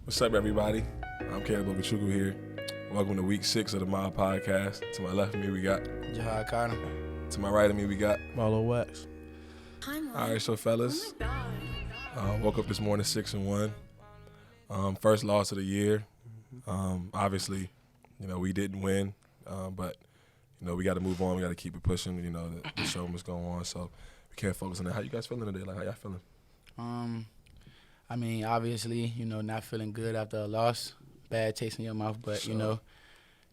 What's up, everybody? I'm Caleb Okechukwu here. Welcome to week 6 of the Mile Podcast. To my left of me, we got Carter. To my right of me, we got Marlowe Wax. All right, so fellas, woke up this morning 6-1. First loss of the year. Obviously, we didn't win, but we got to move on. We got to keep it pushing. The show must go on, so we can't focus on that. How you guys feeling today? Like, how y'all feeling? Obviously, not feeling good after a loss, bad taste in your mouth. But, Sure.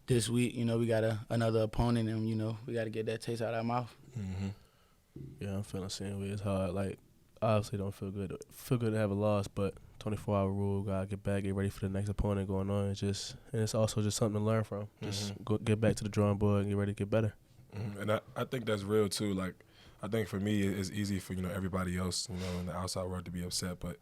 This week, we got another opponent, and, we got to get that taste out of our mouth. Mm-hmm. Yeah, I'm feeling the same way. It's hard. Like, obviously don't feel good. Feel good to have a loss, but 24-hour rule, gotta get back, get ready for the next opponent going on. And it's also just something to learn from. Just get back to the drawing board and get ready to get better. Mm-hmm. And I think that's real too. Like, I think for me, it's easy for everybody else, in the outside world to be upset, but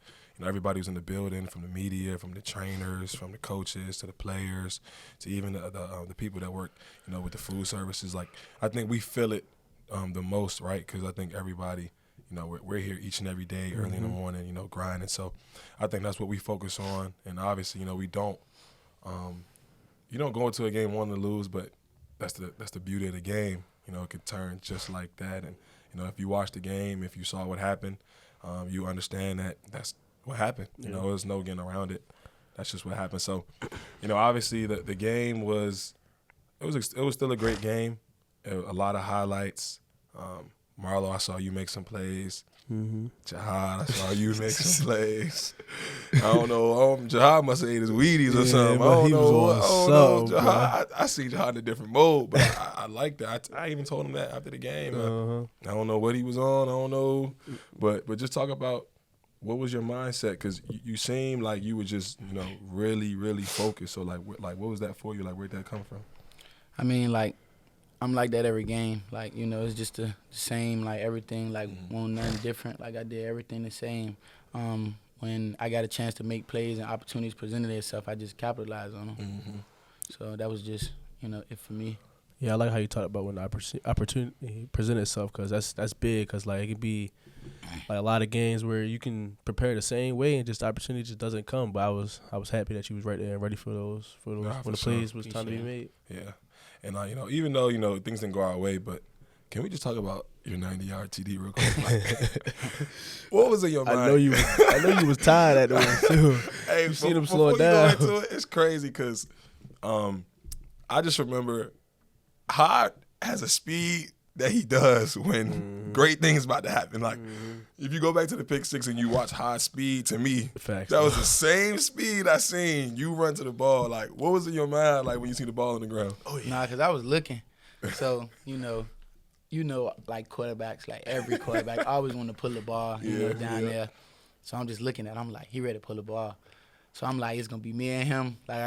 everybody who's in the building, from the media, from the trainers, from the coaches to the players, to even the people that work, with the food services. Like, I think we feel it the most, right? Because I think everybody, we're here each and every day, early in the morning, grinding. So I think that's what we focus on. And obviously, we don't, you don't go into a game wanting to lose, but that's the beauty of the game. It could turn just like that. And if you watch the game, if you saw what happened, you understand that that's what happened. There's no getting around it. That's just what happened. So, obviously the game was still a great game. A lot of highlights. Marlowe, I saw you make some plays. Jihad, I saw you make some plays. I don't know. Jihad must have ate his Wheaties or something. I don't know. Jihad, I see Jihad in a different mode, but I like that. I even told him that after the game. I don't know what he was on. I don't know. But just talk about what was your mindset? Because you seem like you were just, really, really focused. So, what was that for you? Like, where'd that come from? I'm like that every game. Like, it's just the same, like everything, like want nothing different. Like, I did everything the same. When I got a chance to make plays and opportunities presented itself, I just capitalized on them. So that was just, it for me. Yeah, I like how you talked about when the opportunity presented itself, because that's big. Because it could be like a lot of games where you can prepare the same way and just the opportunity just doesn't come. But I was happy that you was right there and ready for those when the plays was time to be made. Yeah. And, even though, things didn't go our way, but can we just talk about your 90-yard TD real quick? What was in your mind? I know you was tired at those, too. Hey, you seen him slow it down. Go into it, it's crazy because I just remember Hard has a speed that he does when great things about to happen. Like, if you go back to the pick six and you watch Hard speed, to me, Facts, that was the same speed I seen you run to the ball. Like, what was in your mind, like, when you see the ball on the ground? Oh, yeah. Nah, because I was looking. So, like quarterbacks, like every quarterback, always want to pull the ball, down there. So I'm just looking at him. I'm like, he ready to pull the ball. So I'm like, it's going to be me and him. Like,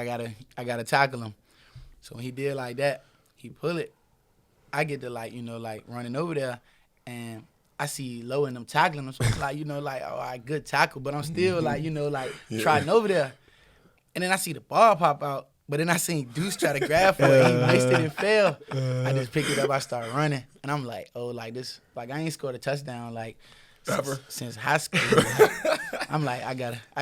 I gotta tackle him. So when he did like that, he pull it. I get to, running over there, and I see Low and them tackling him. So it's like, all right, good tackle. But I'm still, trotting over there. And then I see the ball pop out. But then I seen Deuce try to grab for it. He missed it and fell. I just picked it up. I started running. And I'm like, I ain't scored a touchdown, since high school. I'm like, I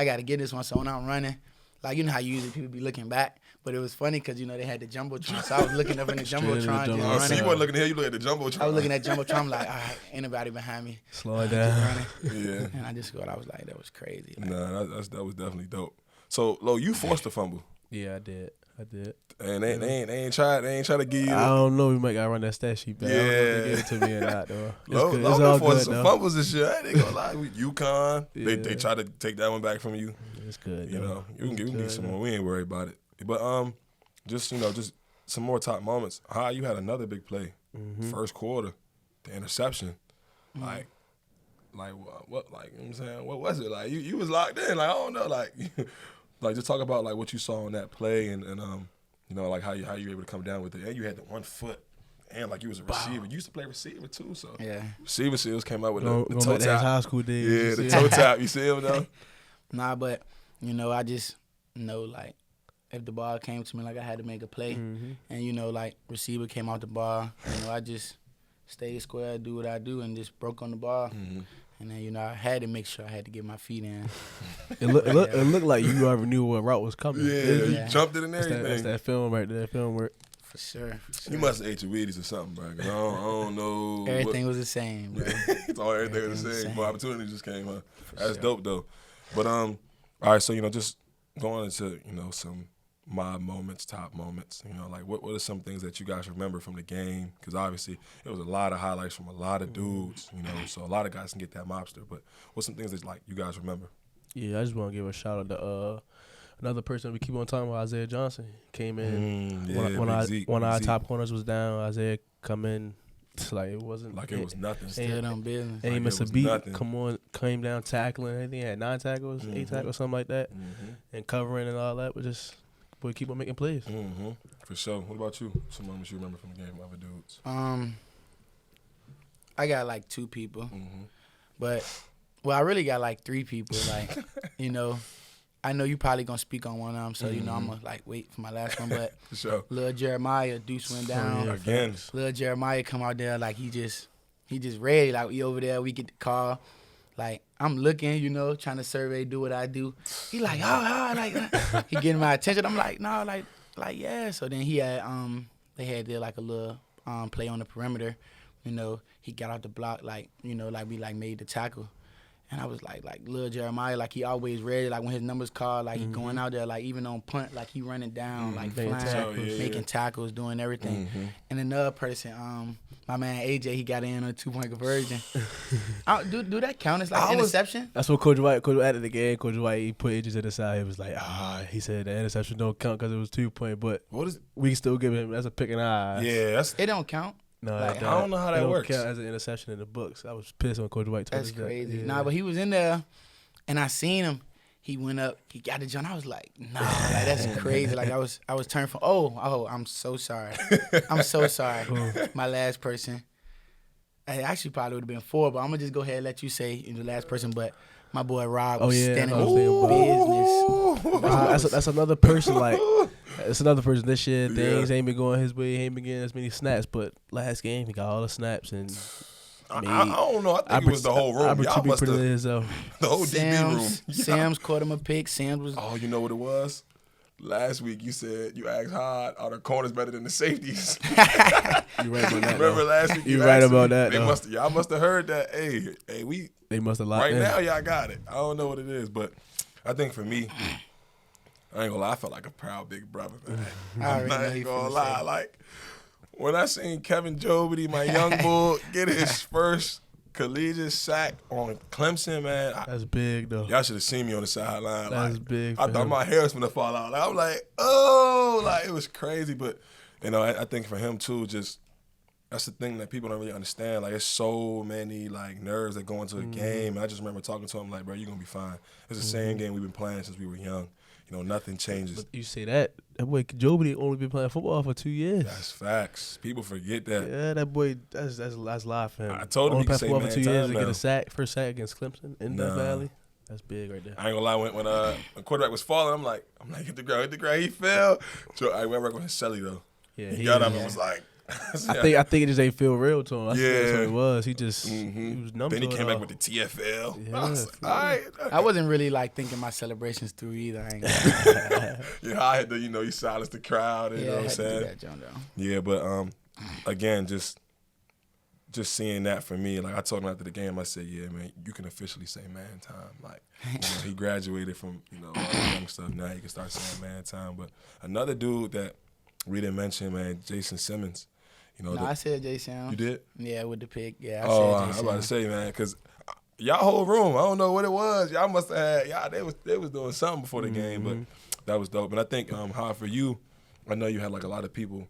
gotta get this one. So when I'm running, how usually people be looking back. But it was funny because, they had the Jumbotron. So I was looking up in the Jumbotron. So you weren't looking here, you looked at the Jumbotron. I was looking at Jumbotron. I'm like, all right, ain't nobody behind me. Slow it down. Yeah. And I just scored. I was like, that was crazy. Nah, that was definitely dope. So, Lo, you forced a fumble. Yeah, I did. And they ain't try to give you. I don't know. We might gotta run that stat sheet back. Yeah. I don't know if they give it to me or not, though. It's all good. Some fumbles and shit. I ain't gonna lie. UConn, Yeah. they try to take that one back from you. It's good. You can get some more. We ain't worried about it. But just some more top moments. How you had another big play, first quarter, the interception, like what, you know what I'm saying? What was it like? You was locked in. Like, I don't know, like just talk about what you saw on that play and how you were able to come down with it. And you had the 1 foot. And you was a receiver. You used to play receiver too, so yeah. Receiver skills came out with the Go toe back to tap. high school days. Yeah, the toe tap. You see him though? Nah, but I just know if the ball came to me, I had to make a play, and receiver came out the ball. I just stayed square, do what I do, and just broke on the ball. And then, you know, I had to make sure I had to get my feet in. It looked like you already knew what route was coming. Yeah, you jumped it and everything. That's that film right there. Film work. For sure. You must have ate your Wheaties or something, bro. 'Cause I don't know. Everything was the same, bro. It's all everything was the same. But opportunity just came, huh? That's sure. dope, though. But, all right, so, you know, just going into, you know, some mob moments, top moments, you know, like what are some things that you guys remember from the game? Because obviously it was a lot of highlights from a lot of dudes, you know, so a lot of guys can get that mobster. But what's some things that, like, you guys remember? Yeah, I just want to give a shout out to another person we keep on talking about, Isaiah Johnson. Came in when our top corners was down. Isaiah come in like it wasn't like it was nothing. Still on business. And he Like missed it a was beat. nothing. Came down tackling. I think he had 9 tackles, 8 tackles, something like that, and covering and all that. But just boy, keep on making plays. For sure. What about you? Some moments you remember from the game, other dudes? I got like 2 people, but I really got like 3 people. Like, you know, I know you probably gonna speak on one of them, so you know I'm gonna like wait for my last one. But For sure. Lil Jeremiah, Deuce went down. Again. Lil Jeremiah come out there like he just ready. Like we over there, we get the call. Like I'm looking, you know, trying to survey, do what I do. He like, like he getting my attention. I'm like, no, like yeah. So then he had they had did like a little play on the perimeter. You know, he got out the block like, you know, like we like made the tackle. And I was like Lil Jeremiah, like he always ready. Like when his numbers called, like he going out there, like even on punt, like he running down, like flying, making tackles, doing everything. And another person, my man AJ, he got in on a 2-point conversion. Do that count as like interception? That's what Coach White added the game. Coach White, he put edges to the side. He was like, he said the interception don't count because it was 2-point, but we can still give him that's a pick and eye. Yeah, it don't count. No, like, I don't know how that works. Count as an interception in the books. I was pissed when Coach White told us that. That's crazy. Yeah. Nah, but he was in there, and I seen him. He went up. He got the jump. I was like, nah, like, that's crazy. Like I was turned from. Oh, I'm so sorry. I'm so sorry. My last person. I actually probably would have been 4, but I'm gonna just go ahead and let you say the last person. But my boy Rob was standing on business. That's another person. Like it's another person this year. Things ain't been going his way. He ain't been getting as many snaps. But last game he got all the snaps and. I don't know. I think it was the whole room. Y'all must have the whole DB room. Sam's caught him a pick. Sam's was. Oh, you know what it was? Last week you said you asked hard, are the corners better than the safeties? You right about that. Remember last week? You right about that. Y'all must have heard that. Hey, they must have locked right in. now. Y'all got it. I don't know what it is, but I think for me, I ain't gonna lie. I felt like a proud big brother, man. I'm not gonna lie. Like when I seen Kevin Jobity, my young bull, get his first collegiate sack on Clemson, man. That's big though. Y'all should have seen me on the sideline. That's like, big. I thought my hair was gonna fall out. Like, I'm like, oh, like it was crazy. But you know, I think for him too, just that's the thing that people don't really understand. Like, it's so many like nerves that go into a game. And I just remember talking to him like, bro, you're gonna be fine. It's the same game we've been playing since we were young. You know, nothing changes. But you say that boy Jobity only been playing football for 2 years. That's facts. People forget that. Yeah, that boy, that's live for him. I told him he could say football man for 2 time years to now. get a first sack against Clemson in the Valley. That's big right there. I ain't gonna lie. When quarterback was falling, I'm like, hit the ground. He fell. So I went back with his celly though. Yeah, he got up and was like. I think it just ain't feel real to him. I think that's what it was. He just he was numb. Then he to came it back all. with the TFL. Yeah, I was like, all right. I wasn't really like thinking my celebrations through either. I ain't Yeah, I had to, you silence the crowd. You know what I'm saying? Yeah, but again, just seeing that for me, like I told him after the game, I said, yeah, man, you can officially say man time. Like, he graduated from all the young stuff. Now he can start saying man time. But another dude that we didn't mention, man, Jason Simmons. I said Jason. You did? Yeah, with the pick. Yeah, I said Jason. I'm about to say, man, because y'all whole room, I don't know what it was. Y'all must have had, they was doing something before the game, but that was dope. And I think, how for you, I know you had like a lot of people,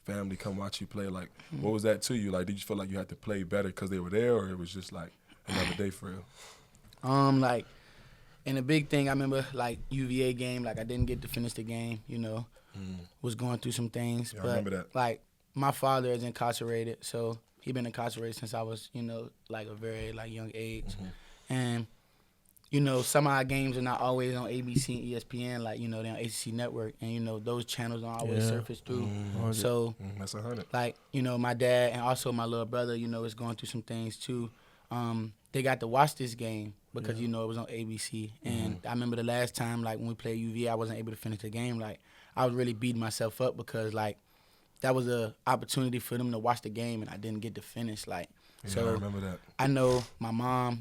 family come watch you play. Like, what was that to you? Like, did you feel like you had to play better because they were there, or it was just like another day for real? Like, and the big thing, I remember like UVA game, like I didn't get to finish the game, was going through some things. Yeah, but I remember that. Like, my father is incarcerated, so he been incarcerated since I was, like a very like young age. And, some of our games are not always on ABC and ESPN, like, they're on ACC Network, and, those channels don't always surface through. So, that's 100. like, my dad and also my little brother, is going through some things too. they got to watch this game because, it was on ABC. And I remember the last time, like, when we played UVA, I wasn't able to finish the game. Like, I was really beating myself up because, like, that was a opportunity for them to watch the game, and I didn't get to finish. Like, Yeah, I remember that. I know my mom,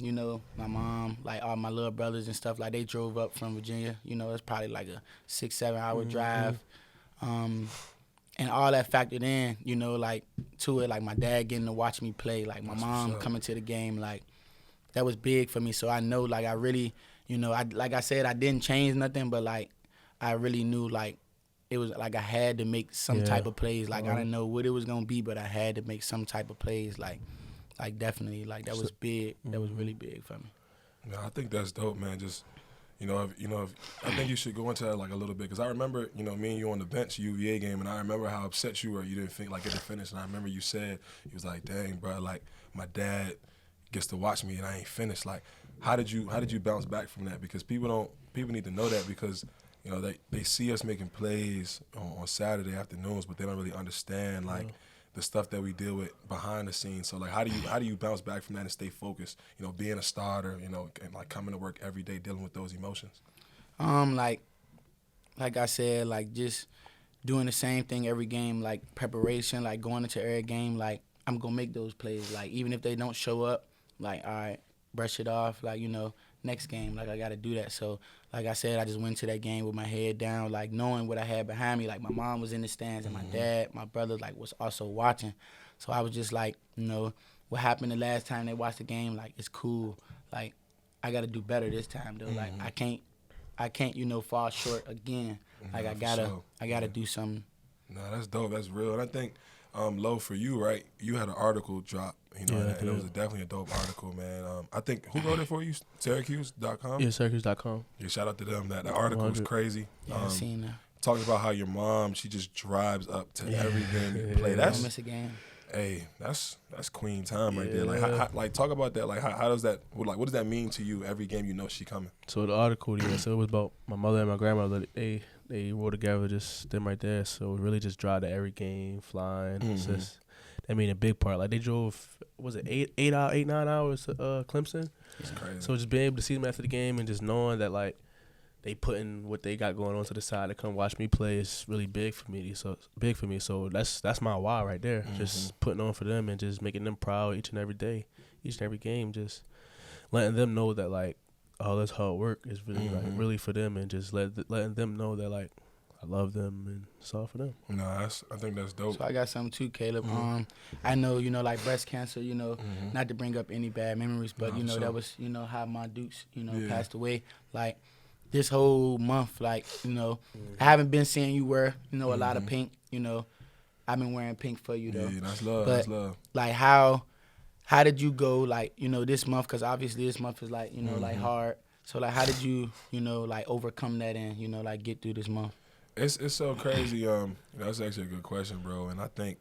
like all my little brothers and stuff, like they drove up from Virginia. It's probably like a 6-7 hour drive. And all that factored in, like to it, like my dad getting to watch me play, like my mom coming to the game, like that was big for me. So I know, like I really, like I said, I didn't change nothing, but like I really knew, like it was like I had to make some type of plays. Like I didn't know what it was gonna be, but I had to make some type of plays. Like definitely, like that was big. That was really big for me. No, I think that's dope, man. Just if I think you should go into that like a little bit, because I remember, me and you on the bench UVA game, and I remember how upset you were. You didn't think like get to finish, and I remember you said, he was like, "Dang, bro, like my dad gets to watch me and I ain't finished." Like, how did you bounce back from that? Because people need to know that, because they see us making plays on Saturday afternoons, but they don't really understand like the stuff that we deal with behind the scenes. So like, how do you bounce back from that and stay focused? Being a starter, and like coming to work every day dealing with those emotions. Like I said, like just doing the same thing every game, like preparation, like going into every game, like I'm gonna make those plays. Like even if they don't show up, like all right, brush it off. Like next game, like I gotta do that. So like I said, I just went to that game with my head down, like knowing what I had behind me. Like my mom was in the stands, and my dad, my brother, like was also watching. So I was just like, what happened the last time they watched the game? Like it's cool. Like I gotta do better this time though. Like I can't fall short again. Like I gotta do something. No, that's dope. That's real. And I think, Lo, for you, right? You had an article drop, and it was definitely a dope article, man. I think, who wrote it for you? Syracuse.com? Yeah, Syracuse.com. Yeah, shout out to them. That article was crazy. Yeah, I seen that. Talking about how your mom, she just drives up to every game you play. Don't miss a game. Hey, that's queen time right there. Like, talk about that. Like, how does that? Like, what does that mean to you? Every game, she coming. So the article, so it was about my mother and my grandmother. They were together, just them right there. So we really just drive to every game, flying. It's just, I mean, a big part. Like they drove, was it 9 hours to Clemson? It's crazy. So just being able to see them after the game and just knowing that like they putting what they got going on to the side to come watch me play is really big for me. So that's my why right there. Just putting on for them and just making them proud each and every day, each and every game. Just letting them know that like, oh, that's hard work is really like really for them, and just letting them know that like I love them and it's all for them. No, I think that's dope. So I got something too, Caleb. I know, like breast cancer, not to bring up any bad memories, but that was, how my Dukes, passed away. Like this whole month, like, I haven't been seeing you wear, a lot of pink, I've been wearing pink for you though. Yeah, that's love. But, that's love. Like how did you go, like, this month, because obviously this month is like, like hard. So like how did you, like overcome that and, like get through this month? It's so crazy. That's actually a good question, bro. And I think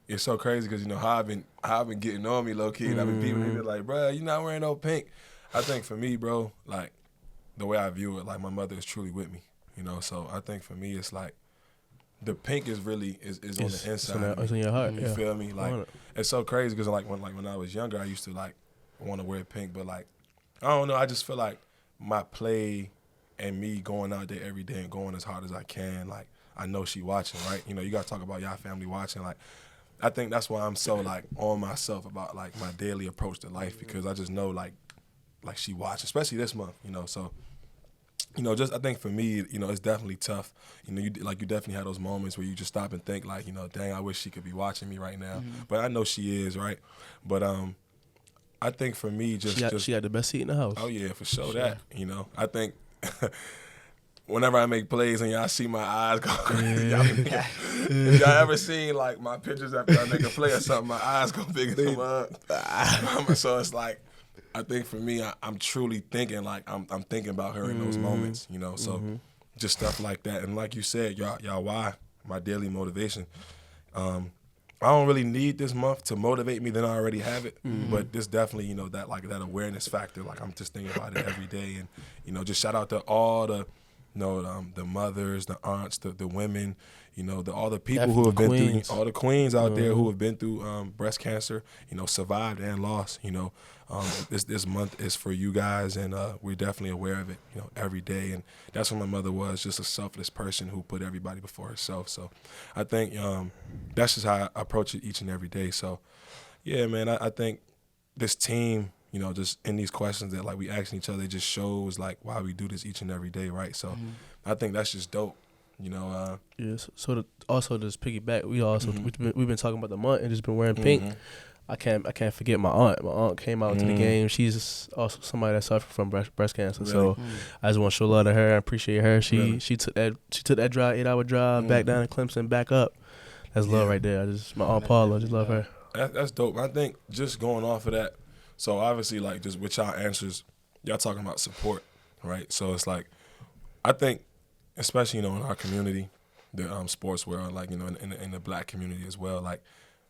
it's so crazy because how I've been getting on me low key. And I've been people like, bro, you not wearing no pink. I think for me, bro, like the way I view it, like my mother is truly with me. So I think for me, it's like the pink is really is on the inside. It's in your heart. You feel me? Like it's so crazy because like when I was younger, I used to like want to wear pink, but like I don't know. I just feel like my play and me going out there every day and going as hard as I can, like I know she watching, right? You gotta talk about y'all family watching. Like I think that's why I'm so like on myself about like my daily approach to life, because I just know like she watch, especially this month, So just I think for me, it's definitely tough. You definitely have those moments where you just stop and think like, dang, I wish she could be watching me right now. But I know she is, right? But I think for me, she got the best seat in the house. Oh yeah, for sure. That I think. Whenever I make plays and y'all see my eyes go crazy, if y'all ever seen like my pictures after I make a play or something, my eyes go bigger than up. So it's like, I think for me, I'm truly thinking like I'm thinking about her in those moments, So just stuff like that, and like you said, y'all why my daily motivation. I don't really need this month to motivate me, then I already have it. But this definitely, that like that awareness factor, like I'm just thinking about it every day. And, just shout out to all the the mothers, the aunts, the women, all the people Definitely. who have been Queens. through, all the queens out there who have been through breast cancer, survived and lost. This month is for you guys, and we're definitely aware of it, every day. And that's what my mother was, just a selfless person who put everybody before herself. So I think that's just how I approach it each and every day. So, yeah, man, I think this team, just in these questions that, like, we asking each other, it just shows, like, why we do this each and every day, right? So I think that's just dope, Yes. So also just piggyback, we've been talking about the month and just been wearing pink. I can't forget my aunt. My aunt came out to the game. She's also somebody that suffered from breast cancer. Really? So I just want to show love to her. I appreciate her. She took that drive, 8-hour drive back down to Clemson, back up. That's love right there. My aunt Paula, just love her. That's dope. I think just going off of that, so obviously, like, just with y'all answers, y'all talking about support, right? So it's like, I think, especially, in our community, the sports world, like, in the black community as well, like,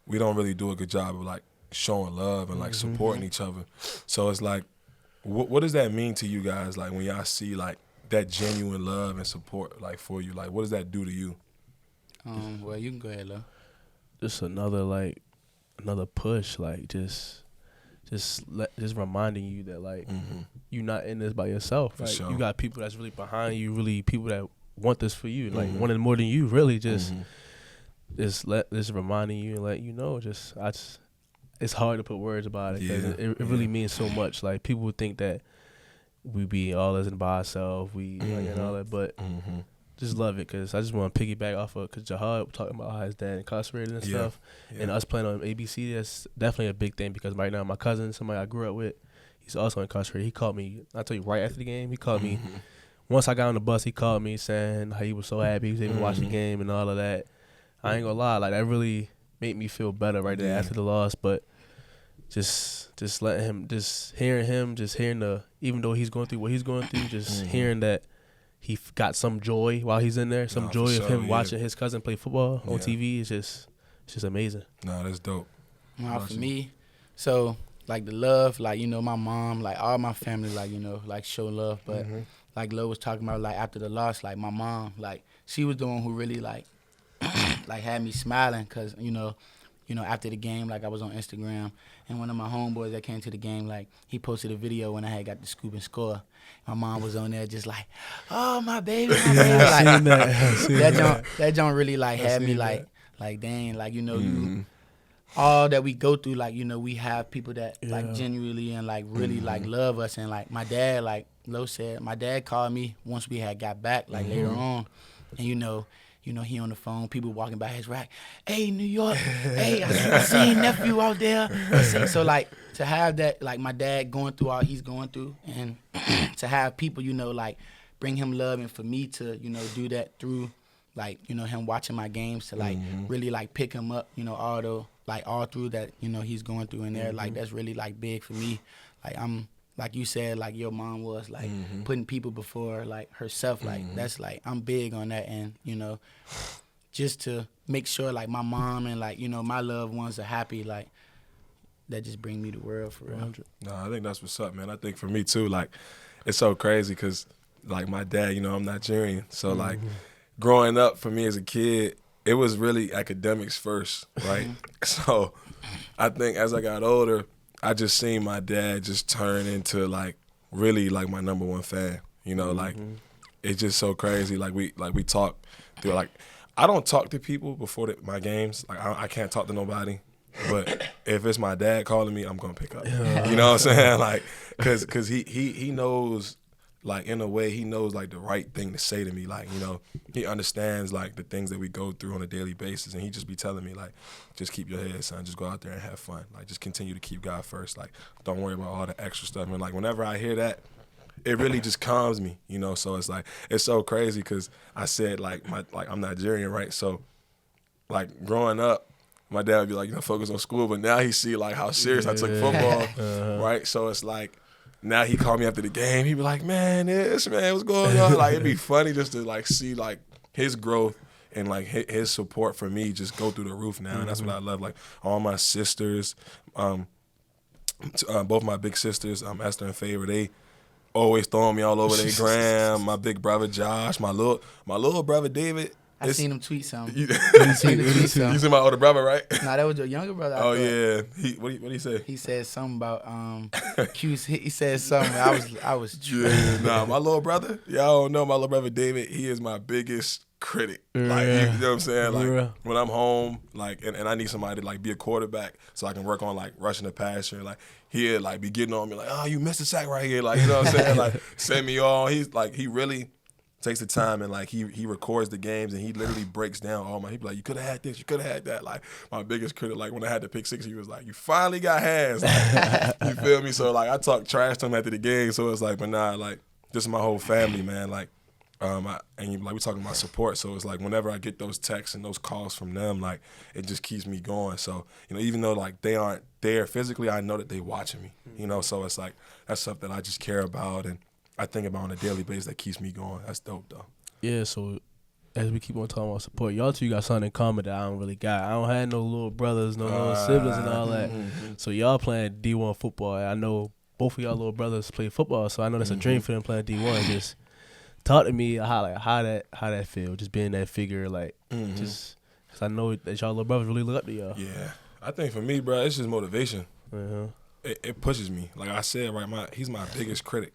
we don't really do a good job of, like, showing love and, like, supporting each other. So it's like, what does that mean to you guys, like, when y'all see, like, that genuine love and support, like, for you? Like, what does that do to you? Well, you can go ahead, Lo. Just another push, like, just reminding you that, like, you're not in this by yourself. For Like, sure. you got people that's really behind you, really people that want this for you, like, wanting more than you, really. Just reminding you and let you know. It's hard to put words about it because it really means so much. Like, people would think that we be all this by ourselves, and all that, but just love it because I just want to piggyback off of because Jahad was talking about how his dad incarcerated and stuff, and us playing on ABC. That's definitely a big thing because right now my cousin, somebody I grew up with, he's also incarcerated. He called me. I tell you, right after the game, he called me. Once I got on the bus, he called me saying how he was so happy he was able to watch the game and all of that. I ain't gonna lie, like, that really made me feel better right there after the loss. But just letting him, just hearing the, even though he's going through what he's going through, just hearing that he got some joy while he's in there, some joy of him watching his cousin play football on TV is just amazing. No, that's dope. Well, for me, so, like, the love, like, my mom, like, all my family, like, like, show love. But like Lo was talking about, like, after the loss, like, my mom, like, she was the one who really, like, like, had me smiling because, after the game, like, I was on Instagram, and one of my homeboys that came to the game, like, he posted a video when I had got the scoop and score. My mom was on there just like, oh, my baby, my baby. Like, that joint really, like, had me, like, dang, like, you all that we go through, like, we have people that, like, genuinely and, like, really, like, love us. And, like, my dad, like Lo said, my dad called me once we had got back, like, later on. And, he on the phone, people walking by his rack. Hey, New York. Hey, I seen nephew out there. So, like, to have that, like, my dad going through all he's going through, and to have people, like, bring him love, and for me to, do that through, like, him watching my games, to, like, really, like, pick him up, all through that, he's going through in there. Like, that's really, like, big for me. Like, I'm, like you said, like, your mom was, like, putting people before, like, herself. Like, that's, like, I'm big on that. And, just to make sure, like, my mom and, like, my loved ones are happy, like, that just bring me the world for real. No, I think that's what's up, man. I think for me, too, like, it's so crazy because, like, my dad, I'm Nigerian. So, like, growing up for me as a kid, it was really academics first, right? So I think as I got older, I just seen my dad just turn into, like, really, like, my number one fan. Like, it's just so crazy. Like we talk through, like, I don't talk to people before my games. Like, I can't talk to nobody. But if it's my dad calling me, I'm gonna pick up. You know what I'm saying? Like, cause he knows, like, in a way, he knows, like, the right thing to say to me. Like, he understands, like, the things that we go through on a daily basis, and he just be telling me, like, just keep your head, son. Just go out there and have fun. Like, just continue to keep God first. Like, don't worry about all the extra stuff. And, like, whenever I hear that, it really just calms me, So it's, like, it's so crazy because I said, like, I'm Nigerian, right? So, like, growing up, my dad would be like, focus on school. But now he see, like, how serious I took football, right? So it's, like, now he called me after the game. He'd be like, man, what's going on? Like, it'd be funny just to, like, see, like, his growth and, like, his support for me just go through the roof now. And that's what I love. Like, all my sisters, both my big sisters, Esther and Favor, always throwing me all over their gram. My big brother Josh, my little brother David. I seen him tweet something. You tweet something. see my older brother, right? Nah, that was your younger brother. Oh yeah. What he say? He said something about Q. He said something. I was. Yeah, nah, my little brother. Y'all don't know my little brother David. He is my biggest critic. Like, you know what I'm saying? Like, when I'm home, like, and I need somebody to like be a quarterback so I can work on like rushing the passer. Like, he'll like be getting on me like, oh, you missed a sack right here. Like, you know what I'm saying? Like, send me on. He's like, he really takes the time and like he records the games and he literally breaks down all my. He be like, you could have had this, you could have had that. Like, my biggest critic, like when I had the pick six, he was like, you finally got hands. Like, you feel me? So like I talk trash to him after the game. So it's like, but nah, like just my whole family, man. Like, and like we talking about support. So it's like whenever I get those texts and those calls from them, like it just keeps me going. So you know, even though like they aren't there physically, I know that they watching me. You know, so it's like that's something that I just care about and I think about on a daily basis that keeps me going. That's dope, though. Yeah, so as we keep on talking about support, y'all two got something in common that I don't really got. I don't have no little brothers, no little siblings and all that. So y'all playing D1 football. I know both of y'all little brothers play football, so I know that's a dream for them playing D1. Just talk to me how that feel, just being that figure, like just because I know that y'all little brothers really look up to y'all. Yeah, I think for me, bro, it's just motivation. Uh-huh. It pushes me. Like I said, right, he's my biggest critic.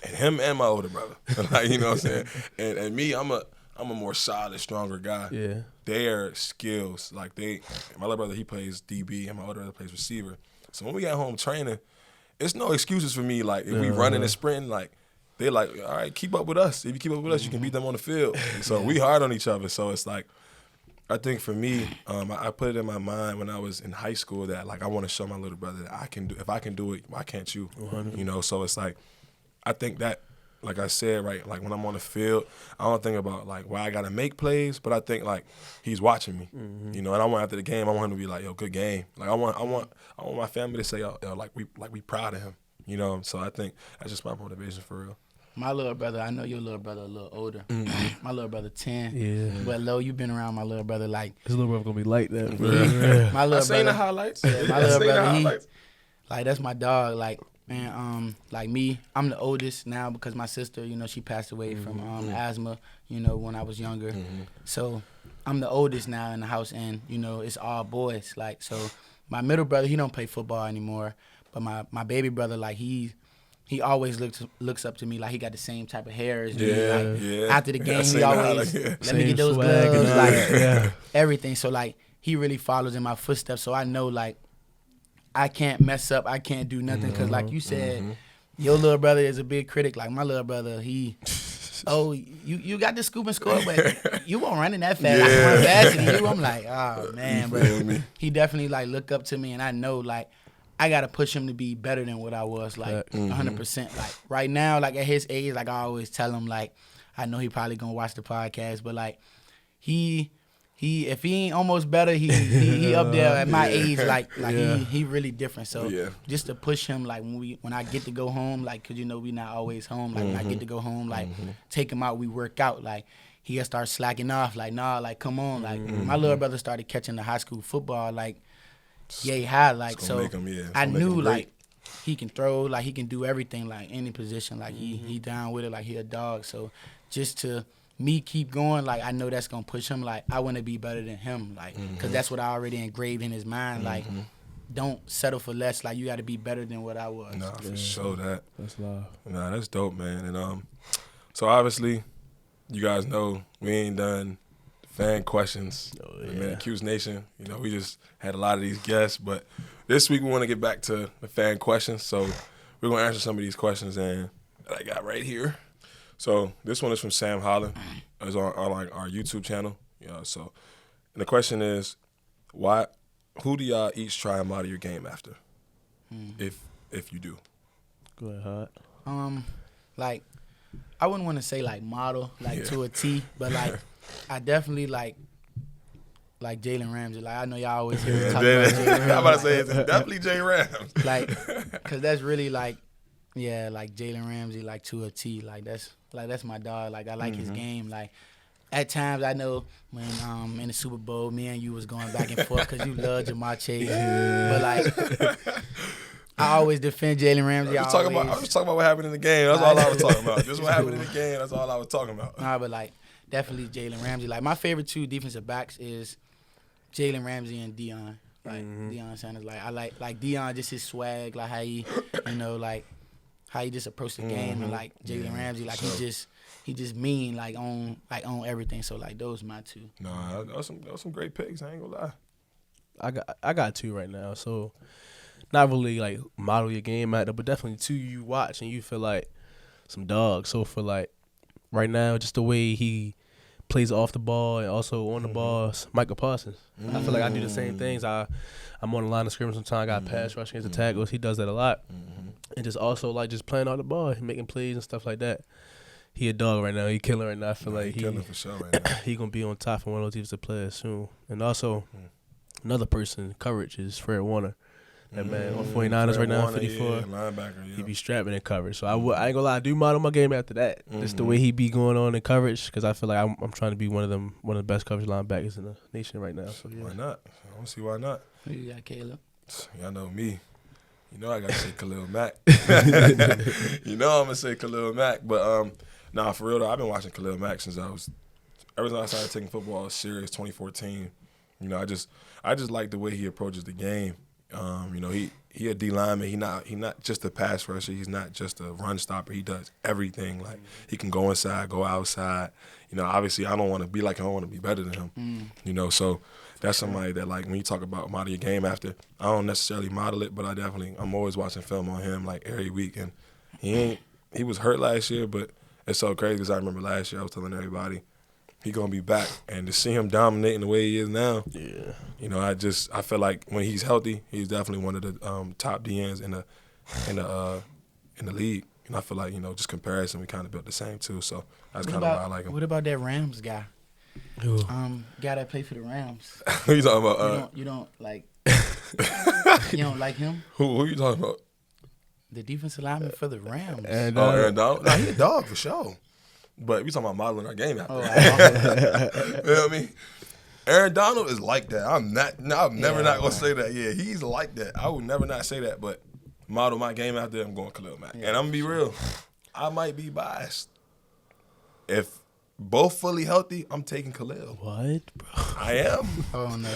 And him and my older brother. Like, you know what I'm saying? And me, I'm a more solid, stronger guy. Yeah. Their skills, like my little brother, he plays DB and my older brother plays receiver. So when we got home training, it's no excuses for me. Like if we running and sprinting, like they're like, all right, keep up with us. If you keep up with us, you can beat them on the field. So we hard on each other. So it's like, I think for me, I put it in my mind when I was in high school that like I want to show my little brother that I can do. If I can do it, why can't you? 100. You know, so it's like I think that, like I said, right, like when I'm on the field, I don't think about like why I gotta make plays, but I think like he's watching me. You know, and I want after the game, I want him to be like, yo, good game. Like I want my family to say, yo, like we proud of him. You know, so I think that's just my motivation for real. My little brother, I know your little brother a little older. My little brother 10. Yeah. But Lo, you been around my little brother like. His little brother gonna be like that. My little I seen brother, the highlights. Yeah, my little brother, he like that's my dog. Like man, like me, I'm the oldest now because my sister, you know, she passed away from asthma. You know, when I was younger. So I'm the oldest now in the house, and you know, it's all boys. Like so, my middle brother, he don't play football anymore. But my baby brother, like he always looks up to me like he got the same type of hair as me. Like, after the game, he always let me get those gloves, like everything. So like he really follows in my footsteps. So I know like I can't mess up. I can't do nothing because like you said, your little brother is a big critic. Like my little brother, you got the scoop and score, but you won't run in that fast. I run faster than you. I'm like, oh man, bro. He definitely like look up to me, and I know like. I gotta push him to be better than what I was, like 100%. Like right now, like at his age, like I always tell him, like I know he probably gonna watch the podcast, but like he if he ain't almost better, he up there at my age, like he really different. So just to push him, like when I get to go home, like 'cause you know we not always home, like when I get to go home, like take him out, we work out, like he gotta start slacking off, like nah, like come on, like my little brother started catching the high school football, like. High, like so. I knew like he can throw, like he can do everything, like any position, like he down with it, like he a dog. So just to me keep going, like I know that's gonna push him. Like I want to be better than him, like because that's what I already engraved in his mind. Like don't settle for less. Like you got to be better than what I was. Nah, for sure that. That's love. Nah, that's dope, man. And so obviously, you guys know we ain't done. Fan questions, man, Q's Nation. You know, we just had a lot of these guests, but this week we want to get back to the fan questions. So we're gonna answer some of these questions, and that I got right here. So this one is from Sam Holland. It's on our YouTube channel. You know, so and the question is, who do y'all each try and model your game after, if you do? Go ahead, Hot. Like I wouldn't want to say like model like to a T, but like. I definitely like Jalen Ramsey. Like I know y'all always hear me talk about Jalen Ramsey. I'm about to say it's definitely Jay Rams. Like, cause that's really like Jalen Ramsey like to a T. Like that's my dog. Like I like his game. Like at times I know when in the Super Bowl, me and you was going back and forth because you love Jamar Chase. But like I always defend Jalen Ramsey. I was talking about what happened in the game. That's all I was talking about. Just what happened in the game. That's all I was talking about. Nah, but like definitely Jalen Ramsey. Like my favorite 2 defensive backs is Jalen Ramsey and Deion. Like Deion Sanders. Like I like Deion, just his swag, like how he, like how he just approached the game, and like Jalen Ramsey, like he just mean like on everything. So like those my 2. Nah, those some great picks. I ain't gonna lie. I got 2 right now, so not really like model your game out there, but definitely 2 you watch and you feel like some dogs. So for like right now, just the way he plays off the ball and also on the ball, Michael Parsons. I feel like I do the same things. I'm on the line of scrimmage sometimes. I got pass rush against the tackles. He does that a lot. And just also like just playing off the ball, making plays and stuff like that. He a dog right now. He killing right now. I feel like he killing for sure right now. He gonna be on top for one of those defensive players soon. And also another person, coverage, is Fred Warner. That man on 49ers right now, 54. Linebacker, He be strapping in coverage. So I ain't gonna lie, I do model my game after that. Just the way he be going on in coverage, because I feel like I'm trying to be one of the best coverage linebackers in the nation right now. So yeah. Why not? I don't see why not. Who you got, Caleb? Y'all know me. You know I gotta say Khalil Mack. You know I'm gonna say Khalil Mack. But nah, for real though, I've been watching Khalil Mack since ever since I started taking football serious, 2014. You know, I just like the way he approaches the game. You know, he a D lineman. He not just a pass rusher. He's not just a run stopper. He does everything. Like he can go inside, go outside. You know, obviously I don't want to be like him. I want to be better than him. You know, so that's somebody that like when you talk about model your game after, I don't necessarily model it, but I'm always watching film on him like every week. And he was hurt last year, but it's so crazy because I remember last year I was telling everybody he gonna be back, and to see him dominating the way he is now, you know, I feel like when he's healthy, he's definitely one of the top DNs in the league. And I feel like, you know, just comparison, we kind of built the same too. So that's kind of why I like him. What about that Rams guy? Who? Guy that played for the Rams. Who you talking about? You don't like. You don't like him? Who you talking about? The defensive lineman for the Rams. Aaron Donald. Nah, he a dog for sure. But we talking about modeling our game out there. You know what I mean? Aaron Donald is like that. I'm never not gonna say that. Yeah, he's like that. I would never not say that. But model my game out there, I'm going Khalil Mack. And I'm gonna be real. I might be biased. If both fully healthy, I'm taking Khalil. What, bro? I am. Oh no.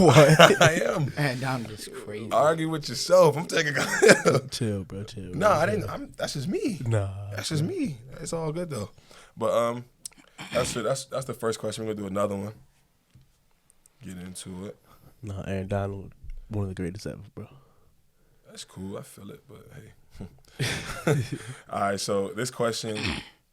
What? I am. Aaron Donald is crazy. Argue with yourself. I'm taking Khalil. Chill, bro. Chill. No, I didn't. That's just me. Nah. That's just me. It's all good though. But that's it. That's the first question. We're gonna do another one. Get into it. Nah, Aaron Donald, one of the greatest ever, bro. That's cool. I feel it, but hey. All right. So this question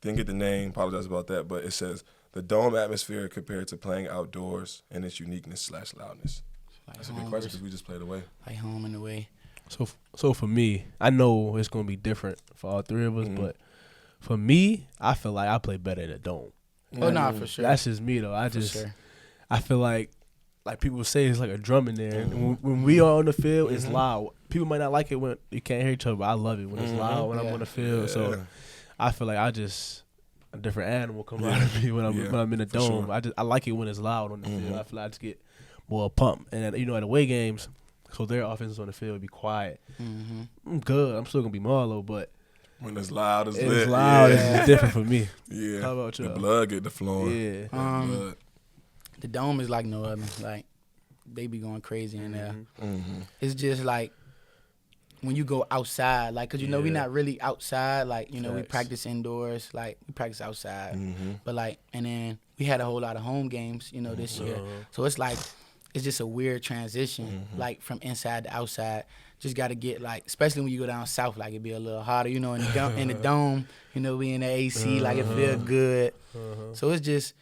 didn't get the name. Apologize about that. But it says the dome atmosphere compared to playing outdoors and its uniqueness / loudness. That's a good question because we just played away. Like home and away. So for me, I know it's gonna be different for all three of us, but for me, I feel like I play better in a dome. Oh, nah, for sure. That's just me though. I feel like people say it's like a drum in there. And when we are on the field, it's loud. People might not like it when you can't hear each other, but I love it when it's loud when I'm on the field. Yeah. So I feel like a different animal come out of me when I'm in the dome. Sure. I like it when it's loud on the field. I feel like I just get more pumped. And then, at away games, so their offense on the field be quiet. I'm good. I'm still gonna be Marlowe, but when it's loud, it's lit. Loud. Yeah. It's different for me. Yeah. How about you? The blood get the flowing. Yeah. The dome is like no other. Like they be going crazy in there. It's just like when you go outside, like, cause we not really outside. Like we practice indoors. Like we practice outside, but like, and then we had a whole lot of home games, this year. So it's like it's just a weird transition, like from inside to outside. Just got to get like, especially when you go down south, like it be a little hotter, in the dome, we in the AC, like it feel good. So it's just,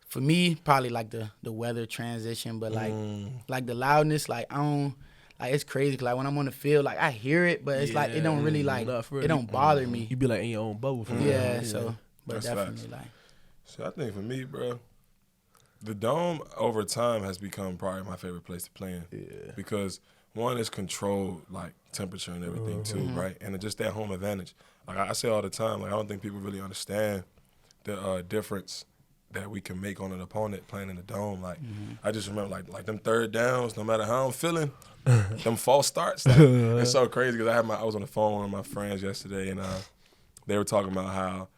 for me, probably like the weather transition, but like the loudness, like I don't, like it's crazy. Cause like when I'm on the field, like I hear it, but it's like it don't really like it don't bother me. You be like in your own bubble. So but that's definitely facts. So I think for me, bro, the dome over time has become probably my favorite place to play in. Yeah. Because one is controlled, like temperature and everything too, right? And just that home advantage. Like I say all the time, like I don't think people really understand the difference that we can make on an opponent playing in the dome. Like I just remember like them third downs, no matter how I'm feeling, them false starts. Like, it's so crazy because I was on the phone with my friends yesterday and they were talking about how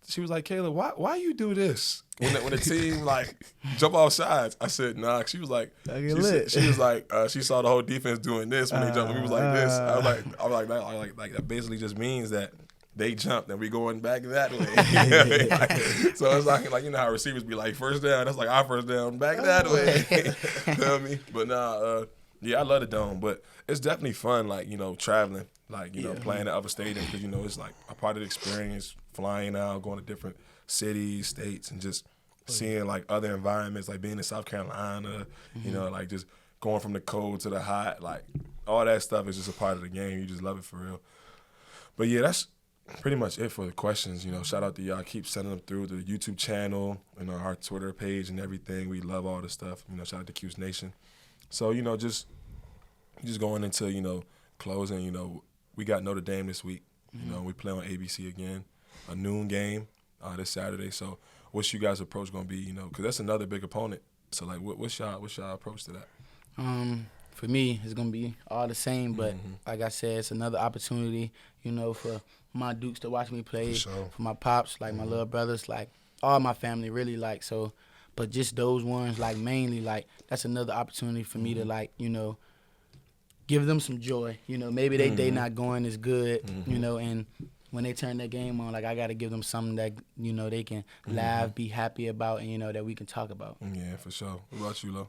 she was like, Kayla, why you do this when the team like jump off sides? I said, nah. She was like, she was like, she saw the whole defense doing this when they jumped. We was like this. I was like that basically just means that they jumped and we going back that way. Like, so it's like you know how receivers be like first down. That's like our first down back that way. Feel me? But nah, yeah, I love the dome, but it's definitely fun. Like you know, traveling, like you know, playing at other stadiums because you know it's like a part of the experience. Flying out, going to different cities, states, and just seeing like other environments, like being in South Carolina, you know, like just going from the cold to the hot, like all that stuff is just a part of the game. You just love it for real. But yeah, that's pretty much it for the questions. You know, shout out to y'all. Keep sending them through the YouTube channel and our Twitter page and everything. We love all the stuff. You know, shout out to Q's Nation. So you know, just going into closing. You know, we got Notre Dame this week. You know, we play on ABC again. A noon game this Saturday. So what's you guys' approach going to be, you know, because that's another big opponent. So, like, what's y'all approach to that? For me, it's going to be all the same, but like I said, it's another opportunity, you know, for my Dukes to watch me play, for my pops, like my little brothers, like all my family really, like, so, but just those ones, like, mainly, like, that's another opportunity for me to, like, you know, give them some joy. You know, maybe they not going as good, you know, and when they turn their game on, like I got to give them something that, you know, they can laugh, be happy about, and, you know, that we can talk about. Yeah, for sure. What about you, Lo?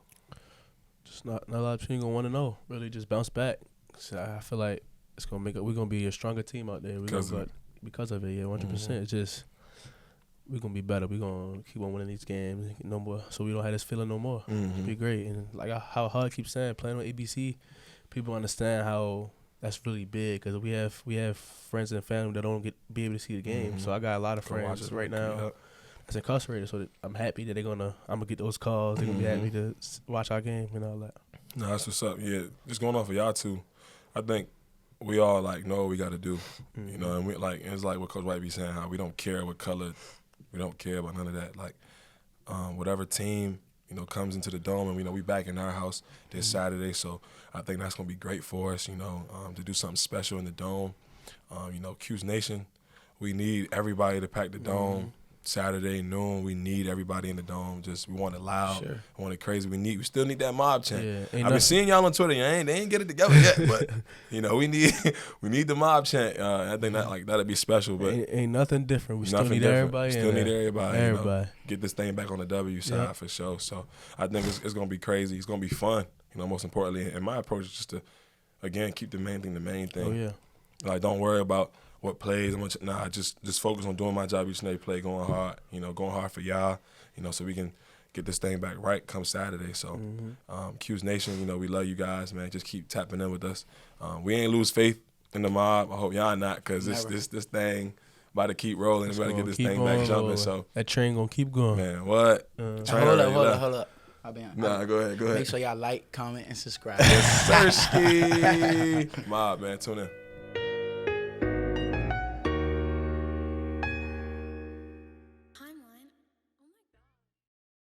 Just not a lot of people gonna want to know. Really, just bounce back. So I feel like it's gonna we're gonna be a stronger team out there. Because of it, yeah, 100%. It's just we're gonna be better. We're gonna keep on winning these games no more, so we don't have this feeling no more. It'll be great. And like how Hud keeps saying, playing on ABC, people understand how. That's really big because we have friends and family that don't be able to see the game. So I got a lot of friends right now that's incarcerated. So I'm happy that I'm gonna get those calls. They're gonna be happy to watch our game and all that. No, that's what's up. Yeah, just going off of y'all too. I think we all like know what we got to do. You know, and we like it's like what Coach White be saying, how we don't care what color, we don't care about none of that. Like whatever team comes into the dome, and we back in our house this Saturday. So I think that's gonna be great for us, to do something special in the dome. Q's Nation, we need everybody to pack the dome Saturday noon. We need everybody in the dome. We want it loud, we want it crazy. We still need that mob chant. I've been seeing y'all on Twitter. They ain't get it together yet, but we need the mob chant. I think that'd be special. But ain't nothing different. We still need everybody. Still need everybody. Get this thing back on the W side for sure. So I think it's gonna be crazy. It's gonna be fun. Most importantly, and my approach is just to again keep the main thing the main thing. Oh yeah. Like don't worry about what plays. Just focus on doing my job each and every play, going hard. Going hard for y'all. So we can get this thing back right come Saturday. So, Q's Nation, we love you guys, man. Just keep tapping in with us. We ain't lose faith in the mob. I hope y'all not, because this thing about to keep rolling. We got to get this thing back jumping. So that train gonna keep going. Man, what? Hold up. Nah, go ahead. Make sure y'all like, comment, and subscribe. Syracuse. Mob, man. Tune in.